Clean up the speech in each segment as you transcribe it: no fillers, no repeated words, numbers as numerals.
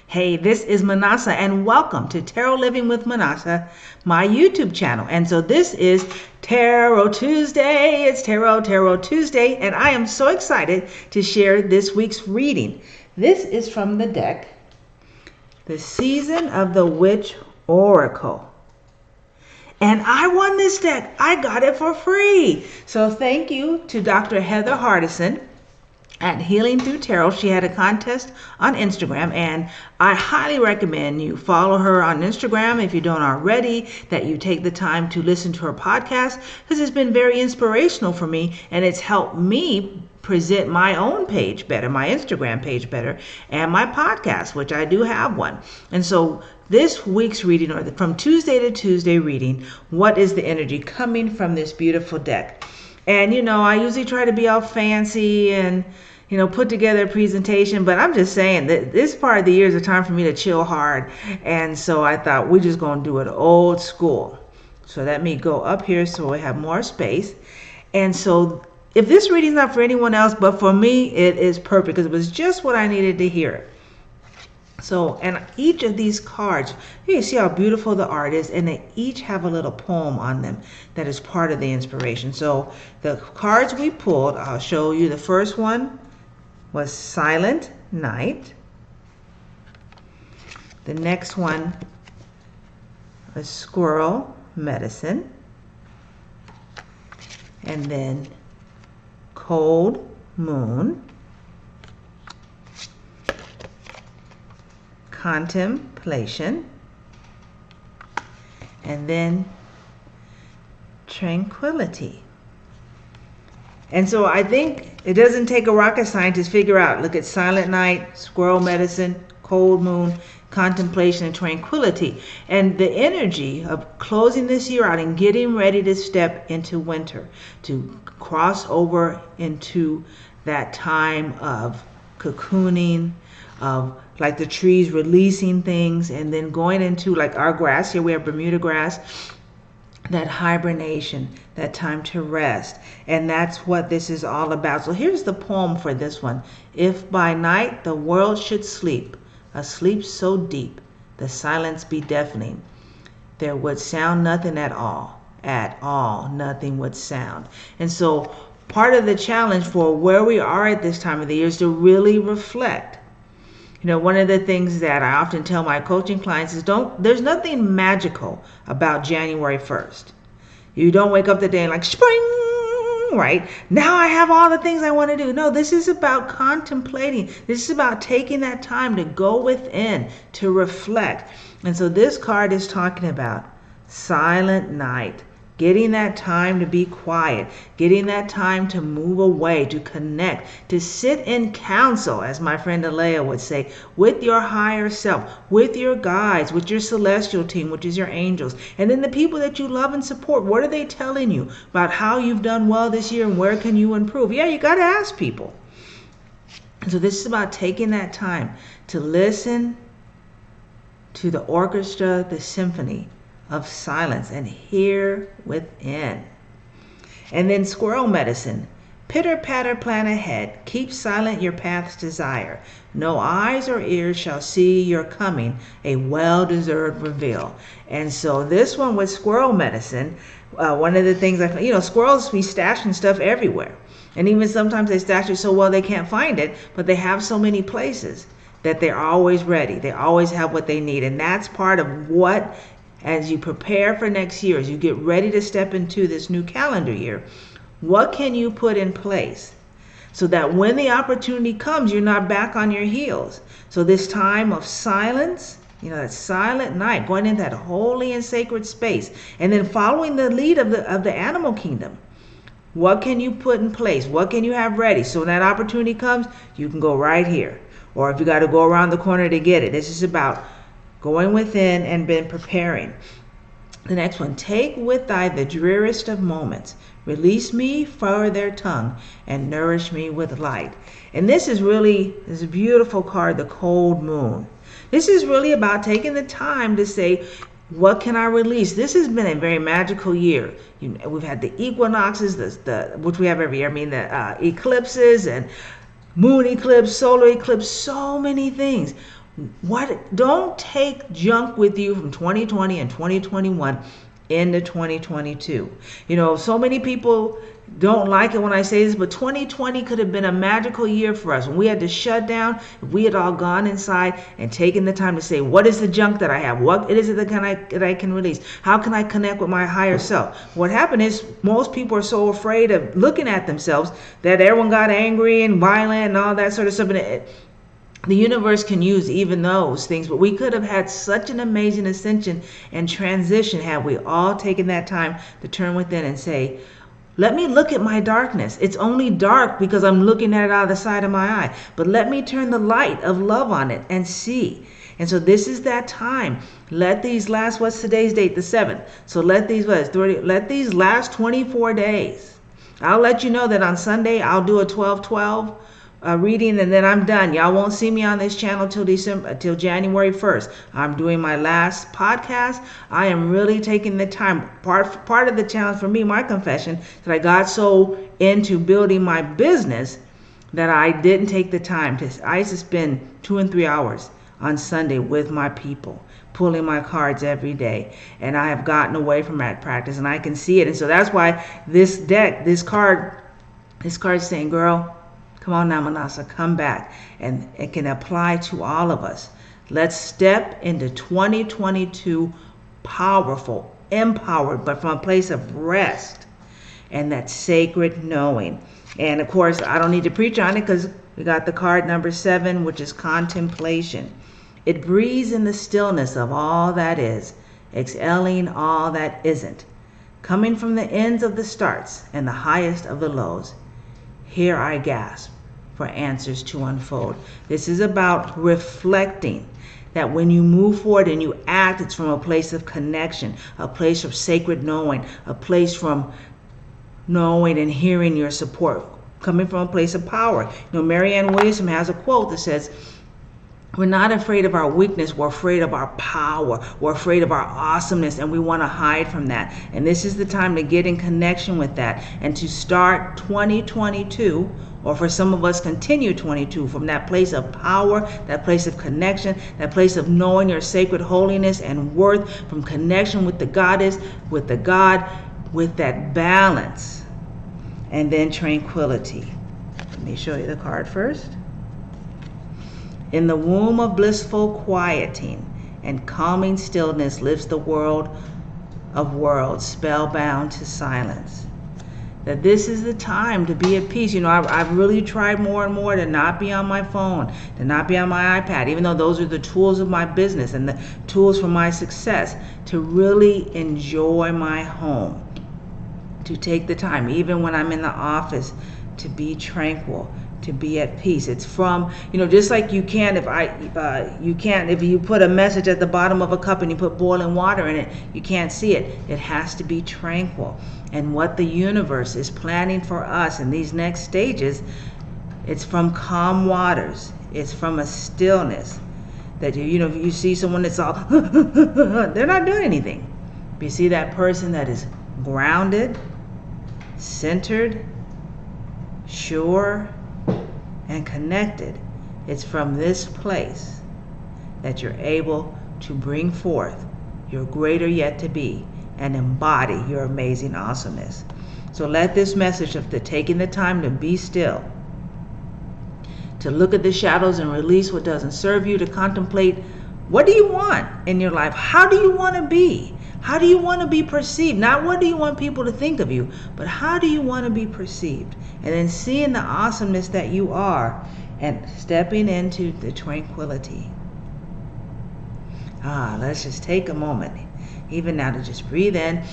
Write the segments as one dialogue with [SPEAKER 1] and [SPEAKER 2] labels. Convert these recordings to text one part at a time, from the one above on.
[SPEAKER 1] Hey, this is Minnassa, and welcome to Tarot Living with Minnassa, my YouTube channel. And so this is Tarot Tuesday. It's Tarot Tuesday, and I am so excited to share this week's reading. This is from the deck, The Season of the Witch Oracle. And I won this deck. I got it for free. So thank you to Dr. Heather Hardison at Healing Through Tarot. She had a contest on Instagram, and I highly recommend you follow her on Instagram if you don't already, that you take the time to listen to her podcast, because it's been very inspirational for me, and it's helped me present my own page better, my Instagram page better, and my podcast, which I do have one. And so this week's reading, or from Tuesday to Tuesday reading, what is the energy coming from this beautiful deck? And, I usually try to be all fancy and, put together a presentation. But I'm just saying that this part of the year is a time for me to chill hard. And so I thought we're just going to do it old school. So let me go up here so we have more space. And so if this reading is not for anyone else, but for me, it is perfect because it was just what I needed to hear. So, and each of these cards, you see how beautiful the art is, and they each have a little poem on them that is part of the inspiration. So the cards we pulled, I'll show you. The first one was Silent Night. The next one was Squirrel Medicine. And then Cold Moon. Contemplation, and then Tranquility. And so I think it doesn't take a rocket scientist to figure out. Look at Silent Night, Squirrel Medicine, Cold Moon, Contemplation, and Tranquility. And the energy of closing this year out and getting ready to step into winter, to cross over into that time of cocooning, of like the trees releasing things, and then going into, like our grass here, we have Bermuda grass, that hibernation, that time to rest. And that's what this is all about. So here's the poem for this one. If by night the world should sleep, a sleep so deep, the silence be deafening, there would sound nothing at all, nothing would sound. And so part of the challenge for where we are at this time of the year is to really reflect. One of the things that I often tell my coaching clients is there's nothing magical about January 1st. You don't wake up the day and like, spring, right? Now I have all the things I want to do. No, this is about contemplating. This is about taking that time to go within, to reflect. And so this card is talking about silent night. Getting that time to be quiet, getting that time to move away, to connect, to sit in council, as my friend Alea would say, with your higher self, with your guides, with your celestial team, which is your angels, and then the people that you love and support. What are they telling you about how you've done well this year and where can you improve? Yeah, you got to ask people. And so this is about taking that time to listen to the orchestra, the symphony of silence, and hear within. And then Squirrel Medicine. Pitter patter plan ahead, keep silent your path's desire. No eyes or ears shall see your coming, a well-deserved reveal. And so this one with Squirrel Medicine, one of the things squirrels be stashing stuff everywhere. And even sometimes they stash it so well they can't find it, but they have so many places that they're always ready. They always have what they need. And that's part of what, as you prepare for next year, as you get ready to step into this new calendar year, what can you put in place so that when the opportunity comes, you're not back on your heels? So this time of silence, that silent night, going into that holy and sacred space, and then following the lead of the animal kingdom. What can you put in place? What can you have ready? So when that opportunity comes, you can go right here. Or if you got to go around the corner to get it. This is about going within and been preparing. The next one, take with thy the drearest of moments. Release me for their tongue and nourish me with light. And this is a beautiful card, the Cold Moon. This is really about taking the time to say, what can I release? This has been a very magical year. We've had the equinoxes, which we have every year. the eclipses and moon eclipse, solar eclipse, so many things. Don't take junk with you from 2020 and 2021 into 2022. So many people don't like it when I say this, but 2020 could have been a magical year for us. When we had to shut down, if we had all gone inside and taken the time to say, what is the junk that I have? What is it that I can release? How can I connect with my higher self? What happened is most people are so afraid of looking at themselves that everyone got angry and violent and all that sort of stuff. And the universe can use even those things, but we could have had such an amazing ascension and transition had we all taken that time to turn within and say, let me look at my darkness. It's only dark because I'm looking at it out of the side of my eye, but let me turn the light of love on it and see. And so this is that time. Let these last, what's today's date? The 7th. So let these last 24 days. I'll let you know that on Sunday I'll do a 12-12 reading, and then I'm done. Y'all won't see me on this channel till January 1st. I'm doing my last podcast. I am really taking the time. Part of the challenge for me, my confession, that I got so into building my business that I didn't take the time I used to spend 2 and 3 hours on Sunday with my people, pulling my cards every day, and I have gotten away from that practice, and I can see it. And so that's why this card is saying, girl, come on now, Minnassa, come back. And it can apply to all of us. Let's step into 2022 powerful, empowered, but from a place of rest and that sacred knowing. And of course, I don't need to preach on it because we got the card number 7, which is contemplation. It breathes in the stillness of all that is, exhaling all that isn't, coming from the ends of the starts and the highest of the lows. Here I gasp for answers to unfold. This is about reflecting that when you move forward and you act, it's from a place of connection, a place of sacred knowing, a place from knowing and hearing your support, coming from a place of power. Marianne Williamson has a quote that says, we're not afraid of our weakness, we're afraid of our power, we're afraid of our awesomeness, and we want to hide from that. And this is the time to get in connection with that and to start 2022, or for some of us continue 22, from that place of power, that place of connection, that place of knowing your sacred holiness and worth, from connection with the goddess, with the God, with that balance, and then tranquility. Let me show you the card first. In the womb of blissful quieting and calming stillness lives the world of worlds, spellbound to silence. That this is the time to be at peace. I've really tried more and more to not be on my phone, to not be on my iPad, even though those are the tools of my business and the tools for my success, to really enjoy my home, to take the time, even when I'm in the office, to be tranquil, to be at peace. It's from, just like you can if you put a message at the bottom of a cup and you put boiling water in it, you can't see it. It has to be tranquil. And what the universe is planning for us in these next stages, it's from calm waters. It's from a stillness that if you see someone that's all they're not doing anything. If you see that person that is grounded, centered, sure, and connected, it's from this place that you're able to bring forth your greater yet to be and embody your amazing awesomeness. So let this message of taking the time to be still, to look at the shadows and release what doesn't serve you, to contemplate, what do you want in your life? How do you want to be? How do you want to be perceived? Not what do you want people to think of you, but how do you want to be perceived? And then seeing the awesomeness that you are and stepping into the tranquility. Let's just take a moment, even now, to just breathe in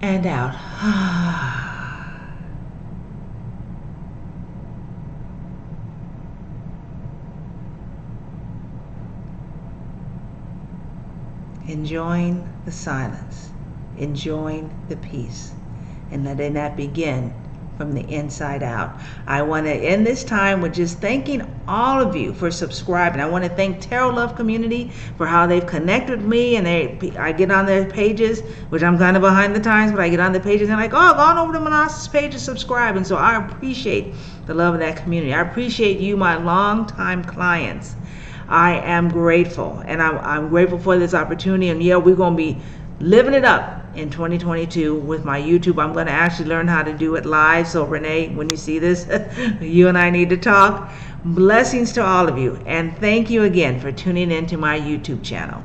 [SPEAKER 1] and out. Enjoying the silence, enjoying the peace, and letting that begin from the inside out. I want to end this time with just thanking all of you for subscribing. I want to thank Tarot Love Community for how they've connected with me, and I get on their pages, which I'm kind of behind the times, but I get on the pages and like, go on over to Minnassa's page and subscribe. And so I appreciate the love of that community. I appreciate you, my longtime clients. I am grateful, and I'm grateful for this opportunity. And yeah, we're going to be living it up in 2022 with my YouTube. I'm going to actually learn how to do it live. So Renee, when you see this, you and I need to talk. Blessings to all of you, and thank you again for tuning into my YouTube channel.